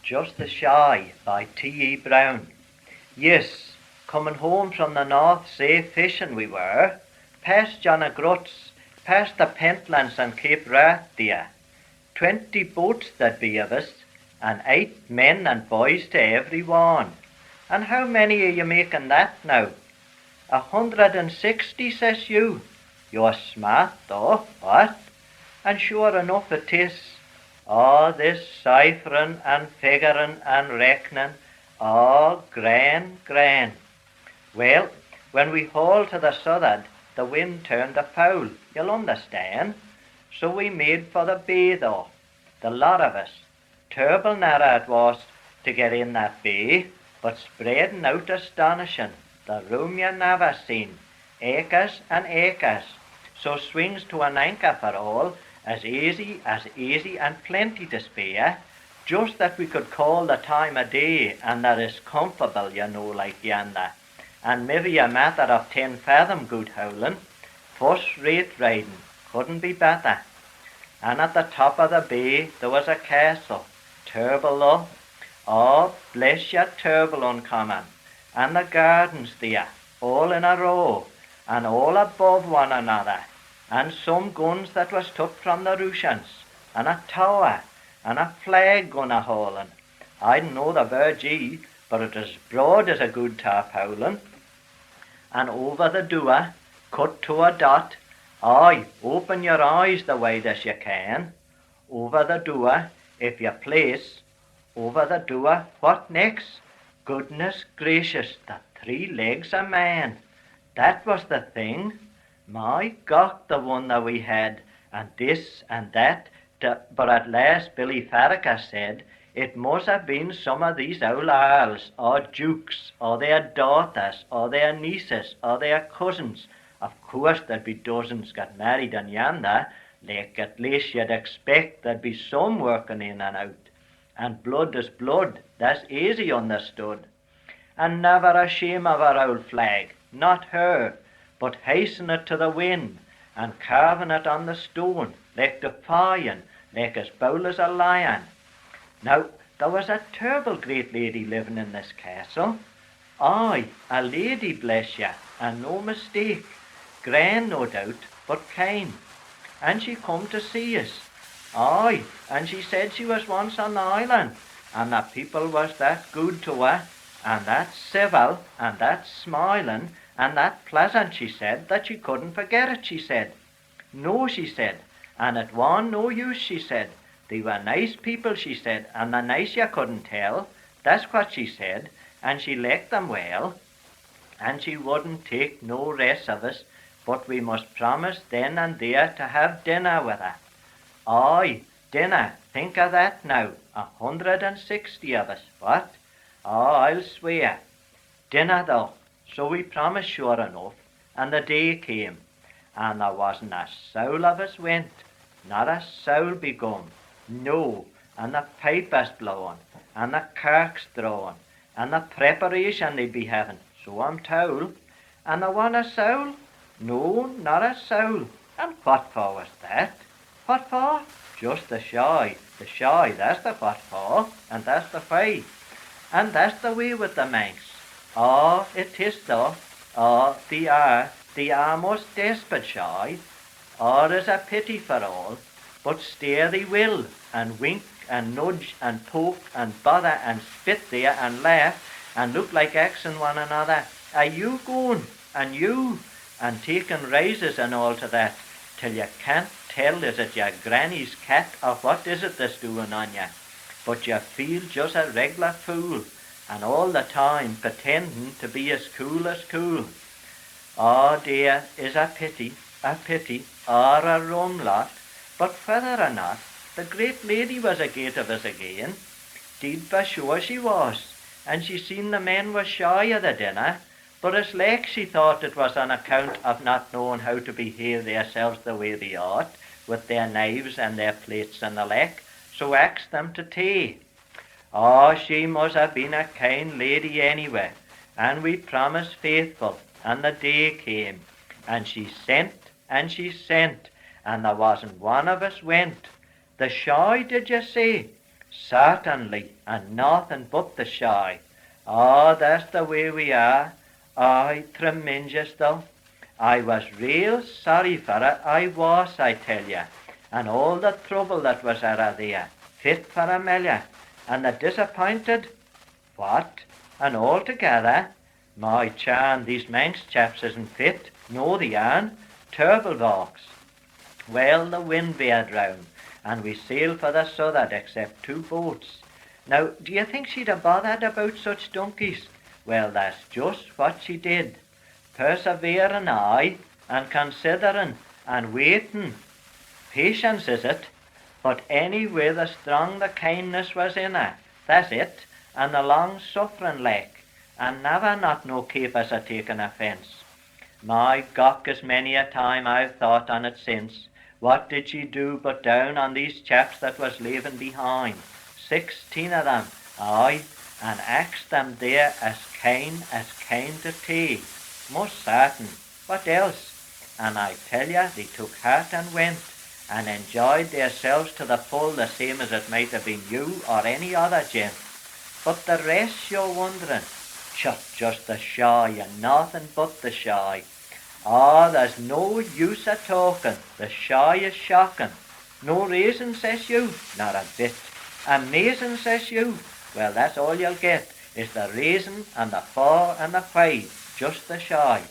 Just the Shy by T.E. Brown. Yes, coming home from the North Sea fishing we were, past John O'Grut's, past the Pentlands and Cape Wrath there. 20 boats there'd be of us, and 8 men and boys to every one. And how many are you making that now? 160, says you. You're smart though, what? And sure enough it is. All this ciphering and figuring and reckoning, all gran. Well, when we hauled to the south'ard, the wind turned a foul, you'll understand. So we made for the bay though, the lot of us. Terrible narrow it was to get in that bay, but spreading out astonishing, the room you never seen, acres and acres. So swings to an anchor for all, as easy and plenty to spare, just that we could call the time of day, and that is comfortable, you know, like yonder. And maybe a matter of 10 fathom good howling, first-rate riding, couldn't be better. And at the top of the bay there was a castle, terrible though, oh bless you, terrible uncommon, and the gardens there, all in a row, and all above one another, and some guns that was took from the Russians, and a tower, and a flag gun a hauling. I don't know the Virgie, but it is broad as a good tarpaulin. And over the door, cut to a dot, aye, open your eyes the wide as you can. Over the door, if you please, over the door, what next? Goodness gracious, the 3 legs of man. That was the thing. My God, the one that we had, and this and that, but at last Billy Farragut said it must have been some of these old earls, or dukes, or their daughters, or their nieces, or their cousins. Of course there'd be dozens got married on yonder, like at least you'd expect there'd be some working in and out. And blood is blood, that's easy understood. And never a shame of our old flag, not her, but hasten it to the wind, and carving it on the stone, like defying, like as bold as a lion. Now, there was a terrible great lady living in this castle. Aye, a lady, bless you, and no mistake. Grand, no doubt, but kind. And she come to see us. Aye, and she said she was once on the island, and the people was that good to her, and that civil, and that smiling, and that pleasant, she said, that she couldn't forget it, she said. No, she said, and it warn't no use, she said. They were nice people, she said, and the nice you couldn't tell. That's what she said, and she liked them well. And she wouldn't take no rest of us, but we must promise then and there to have dinner with her. Aye, dinner, think of that now, 160 of us, what? Oh, I'll swear. Dinner though. So we promised sure enough, and the day came, and there wasn't a soul of us went, not a soul begun, no, and the pipers blowing, and the corks throwing, and the preparation they'd be having, so I'm told, and there wasn't a soul, no, not a soul. And what for was that? What for? Just the shy, that's the what for, and that's the why, and that's the way with the Manx. Oh, it is though. Oh, they are most desperate shy. Oh, there's a pity for all. But stare they will, and wink, and nudge, and poke, and bother, and spit there, and laugh, and look like axing one another. Are you going? And you? And taking rises and all to that, till you can't tell is it your granny's cat, or what is it that's doing on you? But you feel just a regular fool, and all the time pretending to be as cool. Oh dear, is a pity, or a rum lot, but whether or not, the great lady was agate of us again. Deed for sure she was, and she seen the men was shy of the dinner, but it's like she thought it was on account of not knowing how to behave themselves the way they ought, with their knives and their plates and the like, so axed them to tea. Oh, she must have been a kind lady anyway, and we promised faithful, and the day came, and she sent, and there wasn't one of us went. The shy, did you say? Certainly, and nothing but the shy. Oh, that's the way we are. Aye, tremendous though. I was real sorry for it, I was, I tell you. And all the trouble that was out of there, fit for a million. And the disappointed, what? And altogether, my chan, these Manx chaps isn't fit. No, they aren't. Turble walks. Well, the wind veered round, and we sailed for the south'ard except 2 boats. Now, do you think she'd have bothered about such donkeys? Well, that's just what she did. Persevering, aye, and considering, and waiting. Patience is it. But anyway, the strong the kindness was in her. That's it. And the long suffering like. And never not no capers of taking offence. My gock, as many a time I've thought on it since. What did she do but down on these chaps that was leaving behind? 16 of them, aye, and axed them there as kind to tea. Most certain. What else? And I tell you, they took heart and went, and enjoyed theirselves to the full, the same as it might have been you or any other gent. But the rest, you're wondering, just the shy and nothing but the shy. Ah, there's no use of talking, the shy is shocking. No reason, says you? Not a bit. Amazing, says you? Well, that's all you'll get, is the reason and the 4 and the 5, just the shy.